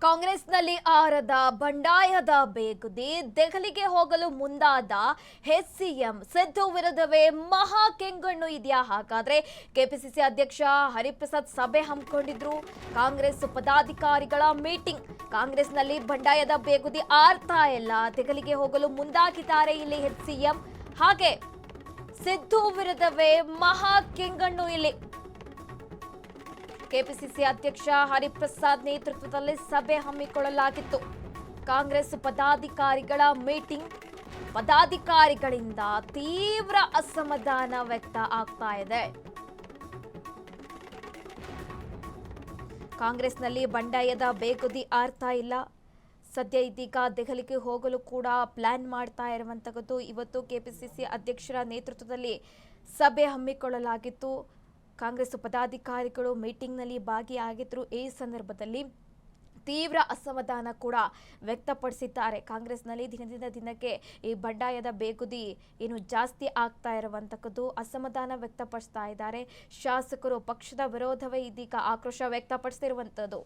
ಕಾಂಗ್ರೆಸ್ನಲ್ಲಿ ಆರದ ಬಂಡಾಯದ ಬೇಗುದಿ ದೆಹಲಿಗೆ ಹೋಗಲು ಮುಂದಾದ ಎಚ್ಸಿಎಂ ಸಿದ್ದು ವಿರುದ್ಧವೇ ಮಹಾ ಕೆಂಗಣ್ಣು ಇದೆಯಾ? ಹಾಗಾದ್ರೆ ಕೆಪಿಸಿಸಿ ಅಧ್ಯಕ್ಷ ಹರಿಪ್ರಸಾದ್ ಸಭೆ ಹಮ್ಮಿಕೊಂಡಿದ್ರು. ಕಾಂಗ್ರೆಸ್ ಪದಾಧಿಕಾರಿಗಳ ಮೀಟಿಂಗ್. ಕಾಂಗ್ರೆಸ್ನಲ್ಲಿ ಬಂಡಾಯದ ಬೇಗುದಿ ಆರ್ತಾ ಇಲ್ಲ. ದೆಹಲಿಗೆ ಹೋಗಲು ಮುಂದಾಗಿದ್ದಾರೆ ಇಲ್ಲಿ ಎಚ್ಸಿಎಂ. ಹಾಗೆ ಸಿದ್ದು ವಿರುದ್ಧವೇ ಮಹಾ ಕೆಂಗಣ್ಣು ಇಲ್ಲಿ. ಕೆಪಿಸಿಸಿ ಅಧ್ಯಕ್ಷ ಹರಿಪ್ರಸಾದ್ ನೇತೃತ್ವದಲ್ಲಿ ಸಭೆ ಹಮ್ಮಿಕೊಳ್ಳಲಾಗಿತ್ತು. ಕಾಂಗ್ರೆಸ್ ಪದಾಧಿಕಾರಿಗಳ ಮೀಟಿಂಗ್. ಪದಾಧಿಕಾರಿಗಳಿಂದ ತೀವ್ರ ಅಸಮಾಧಾನ ವ್ಯಕ್ತ ಆಗ್ತಾ ಇದೆ. ಕಾಂಗ್ರೆಸ್ನಲ್ಲಿ ಬಂಡಾಯದ ಬೇಗುದಿ ಆರ್ತಾ ಇಲ್ಲ. ಸದ್ಯ ಇದೀಗ ದೆಹಲಿಗೆ ಹೋಗಲು ಕೂಡ ಪ್ಲಾನ್ ಮಾಡ್ತಾ ಇರುವಂತದ್ದು. ಇವತ್ತು ಕೆಪಿಸಿಸಿ ಅಧ್ಯಕ್ಷರ ನೇತೃತ್ವದಲ್ಲಿ ಸಭೆ ಹಮ್ಮಿಕೊಳ್ಳಲಾಗಿತ್ತು. ಕಾಂಗ್ರೆಸ್ ಪದಾಧಿಕಾರಿಗಳು ಮೀಟಿಂಗ್ನಲ್ಲಿ ಭಾಗಿಯಾಗಿದ್ದರು. ಈ ಸಂದರ್ಭದಲ್ಲಿ ತೀವ್ರ ಅಸಮಾಧಾನ ಕೂಡ ವ್ಯಕ್ತಪಡಿಸಿದ್ದಾರೆ. ಕಾಂಗ್ರೆಸ್ನಲ್ಲಿ ದಿನದಿಂದ ದಿನಕ್ಕೆ ಈ ಬಂಡಾಯದ ಬೇಗುದಿ ಏನು ಜಾಸ್ತಿ ಆಗ್ತಾ ಇರುವಂತಕ್ಕದ್ದು ಅಸಮಾಧಾನ ವ್ಯಕ್ತಪಡಿಸ್ತಾ ಇದ್ದಾರೆ. ಶಾಸಕರು ಪಕ್ಷದ ವಿರೋಧವೇ ಇದೀಗ ಆಕ್ರೋಶ ವ್ಯಕ್ತಪಡಿಸಿರುವಂತದ್ದು.